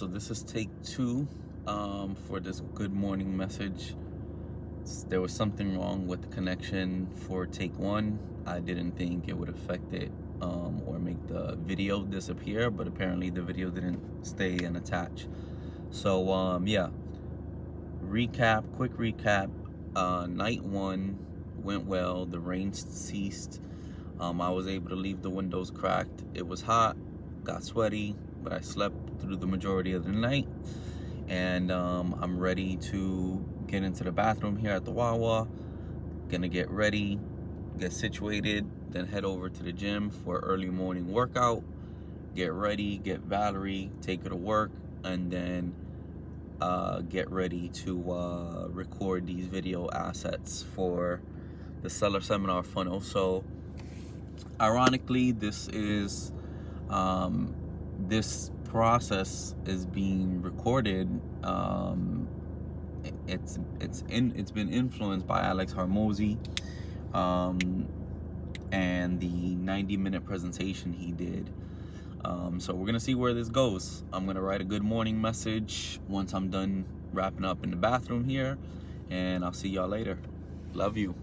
so this is take two for this good morning message. There was something wrong with the connection for take one. I didn't think it would affect it or make the video disappear, but apparently the video didn't stay and attach. So yeah, quick recap. Night one went well. The rain ceased. I was able to leave the windows cracked. It was hot, got sweaty, but I slept through the majority of the night. And I'm ready to get into the bathroom here at the Wawa. Gonna get ready, get situated, then head over to the gym for early morning workout. Get ready, get Valerie, take her to work, and then get ready to record these video assets for the seller seminar funnel. So ironically, this process is being recorded. It's been influenced by Alex Hormozi and the 90-minute presentation he did. So we're gonna see where this goes. I'm gonna write a good morning message once I'm done wrapping up in the bathroom here, and I'll see y'all later. Love you.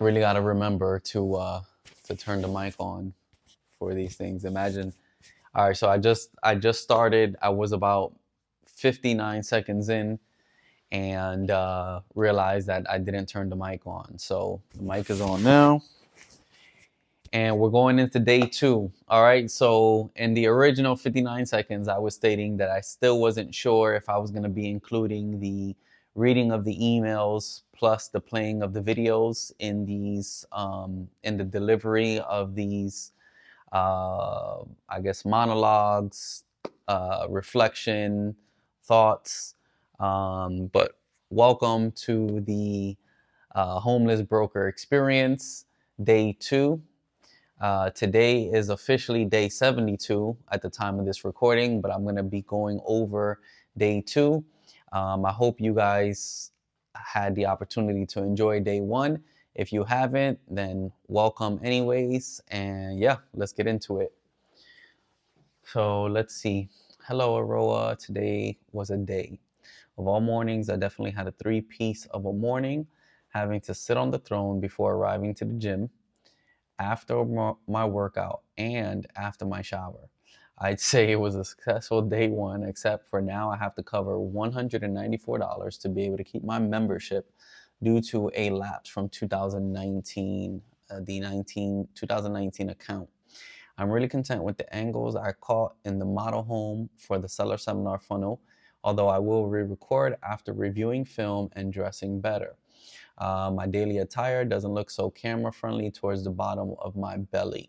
Really gotta remember to turn the mic on for these things. Imagine. All right, so I just started. I was about 59 seconds in, and realized that I didn't turn the mic on. So the mic is on now. And we're going into day two. All right. So in the original 59 seconds, I was stating that I still wasn't sure if I was going to be including the reading of the emails plus the playing of the videos in these, in the delivery of these, I guess, monologues, reflection, thoughts. But welcome to the Homeless Broker Experience, day two. Today is officially day 72 at the time of this recording, but I'm going to be going over day two. I hope you guys had the opportunity to enjoy day one. If you haven't, then welcome anyways. And yeah, let's get into it. So let's see. Hello, Aroa. Today was a day. Of all mornings, I definitely had a three-piece of a morning, having to sit on the throne before arriving to the gym, after my workout, and after my shower. I'd say it was a successful day one, except for now I have to cover $194 to be able to keep my membership due to a lapse from 2019, the 2019 account. I'm really content with the angles I caught in the model home for the seller seminar funnel, although I will re-record after reviewing film and dressing better. My daily attire doesn't look so camera friendly towards the bottom of my belly.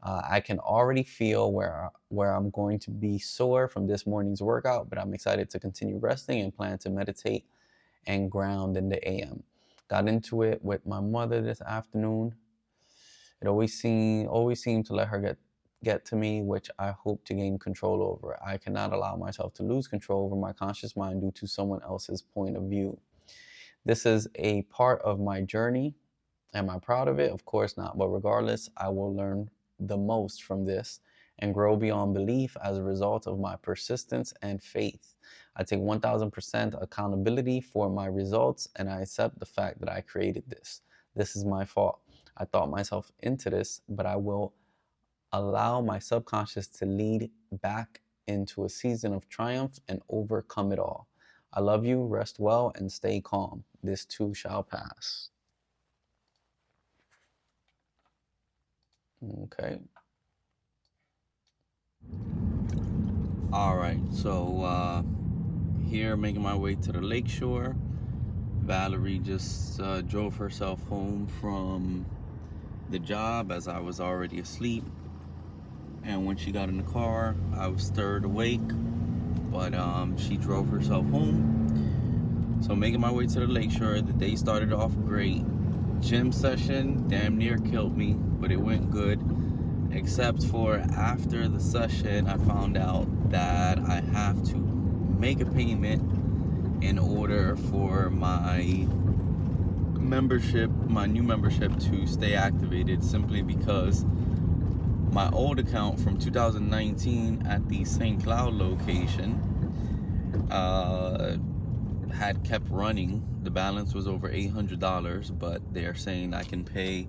I can already feel where I'm going to be sore from this morning's workout, but I'm excited to continue resting and plan to meditate and ground in the AM. Got into it with my mother this afternoon. It always seemed to let her get to me, which I hope to gain control over. I cannot allow myself to lose control over my conscious mind due to someone else's point of view. This is a part of my journey. Am I proud of it? Of course not. But regardless, I will learn the most from this and grow beyond belief as a result of my persistence and faith. I take 1000% accountability for my results, and I accept the fact that I created this. This is my fault. I thought myself into this, but I will allow my subconscious to lead back into a season of triumph and overcome it all. I love you, rest well, and stay calm. This too shall pass. Okay. All right, so here, making my way to the lakeshore. Valerie just drove herself home from the job as I was already asleep. And when she got in the car, I was stirred awake, but she drove herself home. So making my way to the lakeshore, the day started off great. Gym session damn near killed me, but it went good. Except for after the session, I found out that I have to make a payment in order for my new membership to stay activated, simply because My old account from 2019 at the St. Cloud location had kept running. The balance was over $800, but they're saying I can pay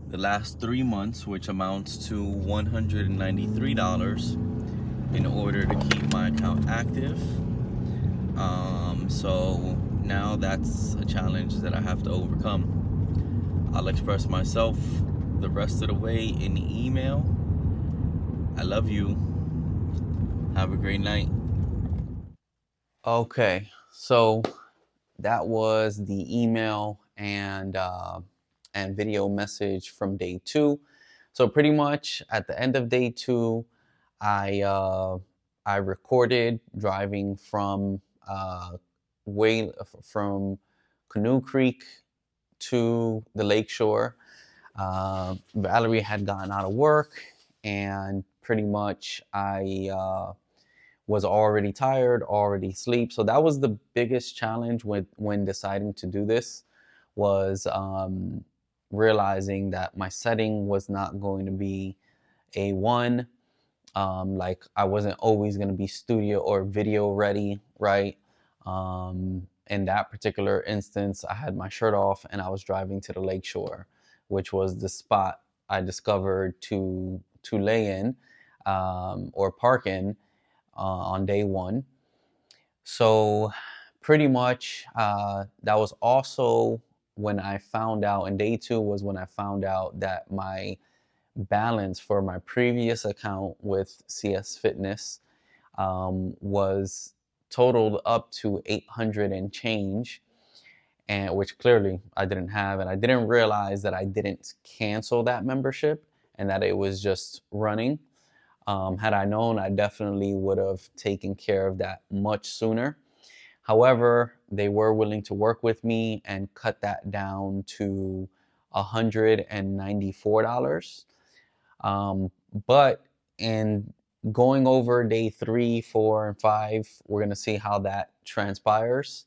the last 3 months, which amounts to $193, in order to keep my account active. So now that's a challenge that I have to overcome. I'll express myself the rest of the way in the email. I love you. Have a great night. Okay, so that was the email and video message from day 2. So pretty much at the end of day 2, I I recorded driving from way from Canoe Creek to the lakeshore. Valerie had gotten out of work, and pretty much I was already tired, already asleep. So that was the biggest challenge when deciding to do this, was realizing that my setting was not going to be A1. Like I wasn't always going to be studio or video ready, right? In that particular instance, I had my shirt off and I was driving to the lakeshore, which was the spot I discovered to lay in or park in on day 1. So pretty much that was also when I found out, and day 2 was when I found out that my balance for my previous account with CS Fitness was totaled up to 800 and change, and which clearly I didn't have, and I didn't realize that I didn't cancel that membership and that it was just running. Had I known, I definitely would have taken care of that much sooner. However, they were willing to work with me and cut that down to $194. But in going over day 3, 4, and 5, we're going to see how that transpires.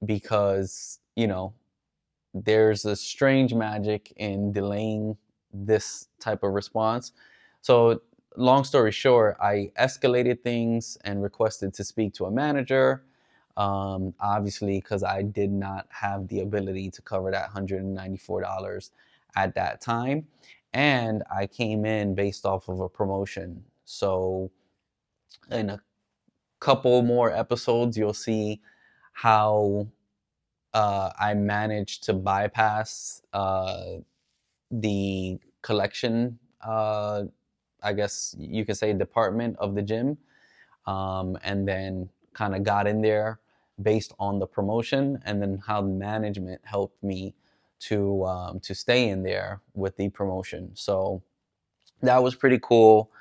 Because, there's a strange magic in delaying this type of response. So, long story short, I escalated things and requested to speak to a manager. Obviously, because I did not have the ability to cover that $194 at that time. And I came in based off of a promotion. So, in a couple more episodes, you'll see how I managed to bypass the collection, I guess you could say, department of the gym, and then kind of got in there based on the promotion, and then how management helped me to stay in there with the promotion. So that was pretty cool.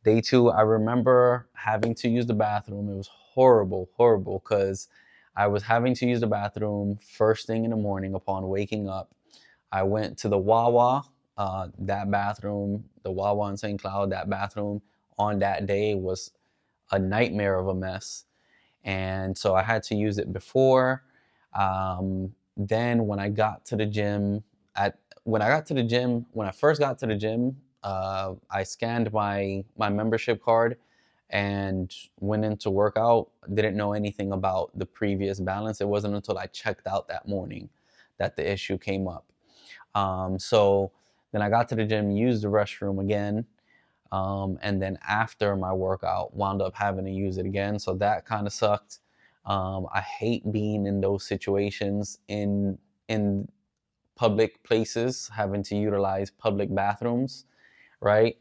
Day 2, I remember having to use the bathroom. It was horrible, horrible, because I was having to use the bathroom first thing in the morning upon waking up. I went to the Wawa, that bathroom, the Wawa in St. Cloud, that bathroom on that day was a nightmare of a mess. And so I had to use it before. Then when I got to the gym, when I first got to the gym, I scanned my membership card and went into workout. Didn't know anything about the previous balance. It wasn't until I checked out that morning that the issue came up. So then I got to the gym, used the restroom again, and then after my workout, wound up having to use it again. So that kind of sucked. I hate being in those situations in public places, having to utilize public bathrooms, right?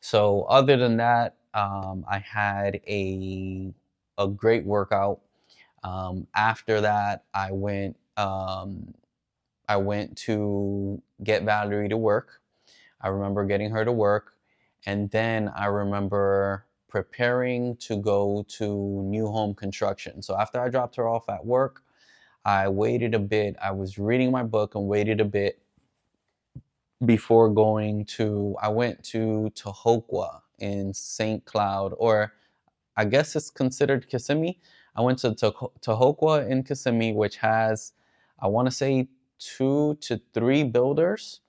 So other than that, I had a great workout. After that, I went to get Valerie to work. I remember getting her to work, and then I remember preparing to go to new home construction. So after I dropped her off at work, I waited a bit. I was reading my book and waited a bit before I went to Tahokwa in St. Cloud, or I guess it's considered Kissimmee. I went to Tahokwa in Kissimmee, which has, I want to say, 2 to 3 builders.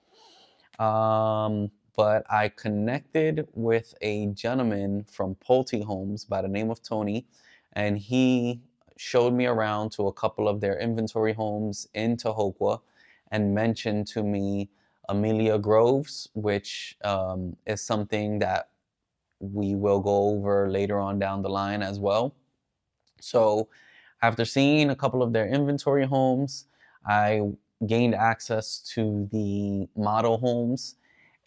but I connected with a gentleman from Pulte Homes by the name of Tony, and he showed me around to a couple of their inventory homes in Tahokwa and mentioned to me Amelia Groves, which is something that we will go over later on down the line as well. So after seeing a couple of their inventory homes, I gained access to the model homes,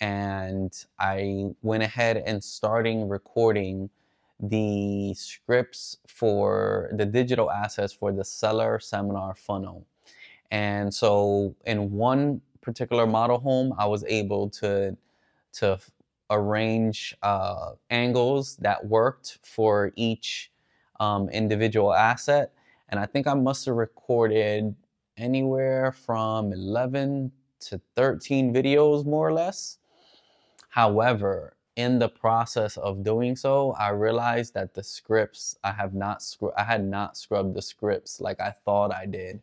and I went ahead and starting recording the scripts for the digital assets for the seller seminar funnel. And so in one particular model home, I was able to arrange angles that worked for each individual asset. And I think I must have recorded anywhere from 11 to 13 videos, more or less. However, in the process of doing so, I realized that the scripts I had not scrubbed the scripts like I thought I did.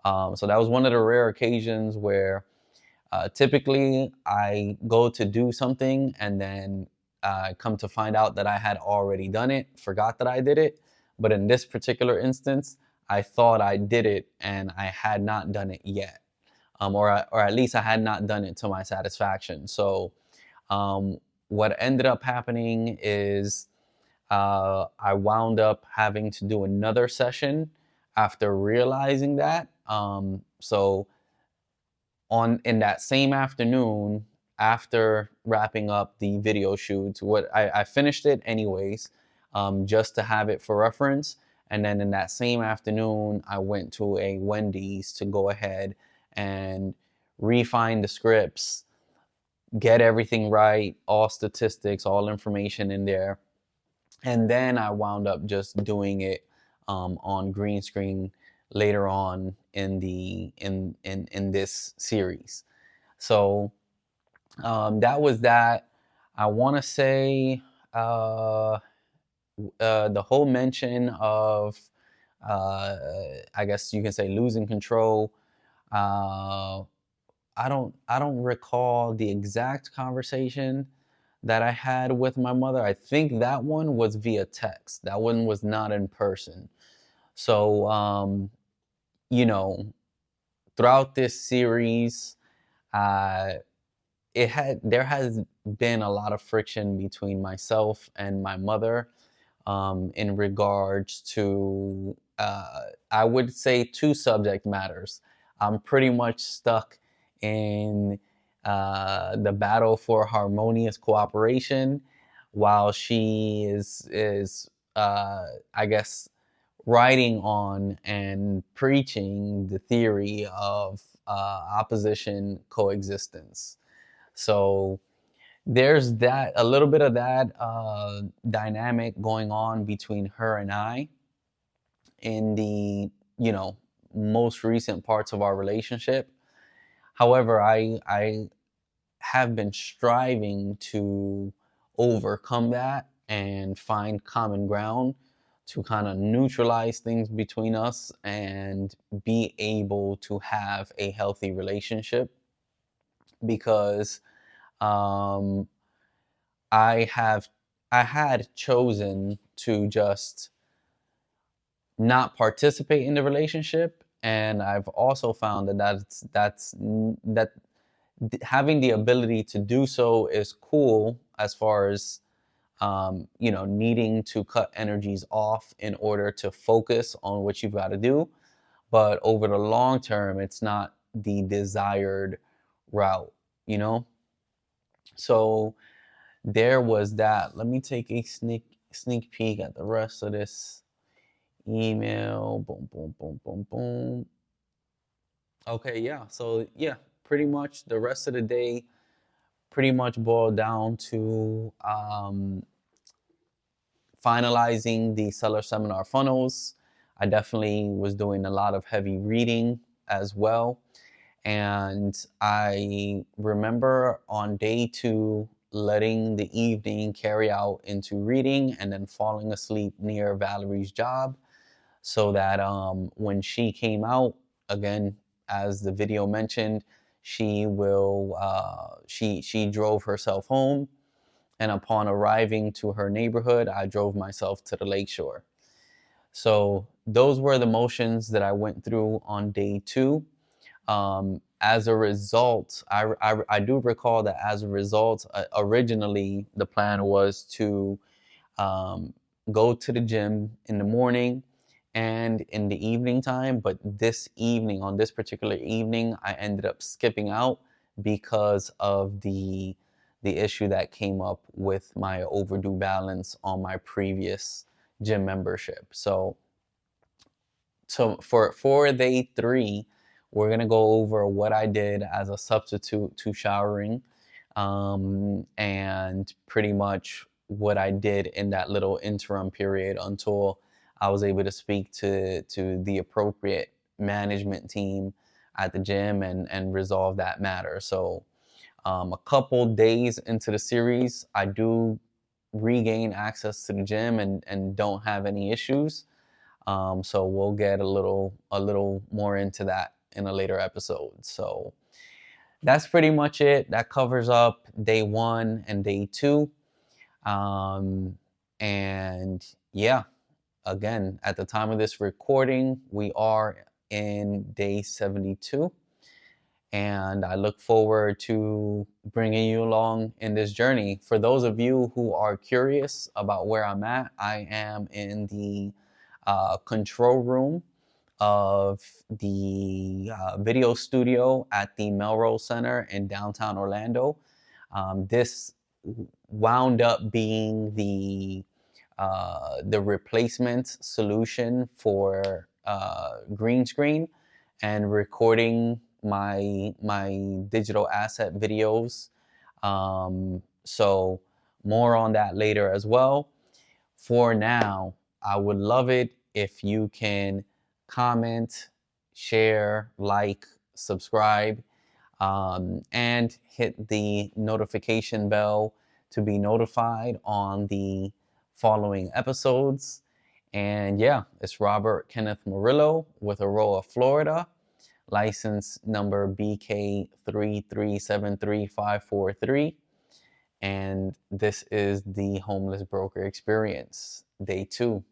So that was one of the rare occasions where typically I go to do something and then come to find out that I had already done it, forgot that I did it. But in this particular instance, I thought I did it and I had not done it yet. Or at least I had not done it to my satisfaction. So um, what ended up happening is I wound up having to do another session after realizing that. So in that same afternoon, after wrapping up the video shoots, I finished it anyways, just to have it for reference. And then in that same afternoon, I went to a Wendy's to go ahead and refine the scripts, get everything right, all statistics, all information in there. And then I wound up just doing it on green screen later on in the in this series. So that was that. I want to say the whole mention of, I guess you can say, losing control. Uh, I don't recall the exact conversation that I had with my mother. I think that one was via text. That one was not in person. So you know, throughout this series, uh, there has been a lot of friction between myself and my mother in regards to I would say two subject matters. I'm pretty much stuck in the battle for harmonious cooperation, while she is I guess writing on and preaching the theory of opposition coexistence. So there's that, a little bit of that dynamic going on between her and I in the, you know, most recent parts of our relationship. However, I have been striving to overcome that and find common ground to kind of neutralize things between us and be able to have a healthy relationship, because um, I have I had chosen to just not participate in the relationship, and I've also found that having the ability to do so is cool, as far as needing to cut energies off in order to focus on what you've got to do. But over the long term, it's not the desired route, you know? So there was that. Let me take a sneak peek at the rest of this email. Boom, boom, boom, boom, boom. Okay, yeah. So yeah, pretty much the rest of the day pretty much boiled down to finalizing the seller seminar funnels. I definitely was doing a lot of heavy reading as well. And I remember on day 2 letting the evening carry out into reading and then falling asleep near Valerie's job, so that when she came out, again, as the video mentioned, she drove herself home, and upon arriving to her neighborhood, I drove myself to the lakeshore. So those were the motions that I went through on day 2. As a result, I do recall that as a result, originally the plan was to um, go to the gym in the morning and in the evening time. But this evening, on this particular evening, I ended up skipping out because of the issue that came up with my overdue balance on my previous gym membership. So for day 3, we're gonna go over what I did as a substitute to showering, and pretty much what I did in that little interim period until I was able to speak to the appropriate management team at the gym and resolve that matter. So a couple days into the series, I do regain access to the gym and don't have any issues. So we'll get a little more into that in a later episode. So that's pretty much it. That covers up day 1 and day 2. Um, and yeah, again, at the time of this recording, we are in day 72. And I look forward to bringing you along in this journey. For those of you who are curious about where I'm at, I am in the control room of the video studio at the Melrose Center in downtown Orlando. This wound up being the replacement solution for green screen and recording my digital asset videos. So more on that later as well. For now, I would love it if you can comment, share, like, subscribe, and hit the notification bell to be notified on the following episodes. And yeah, it's Robert Kenneth Morillo with Aroa, Florida, license number BK3373543. And this is the Homeless Broker Experience, day 2.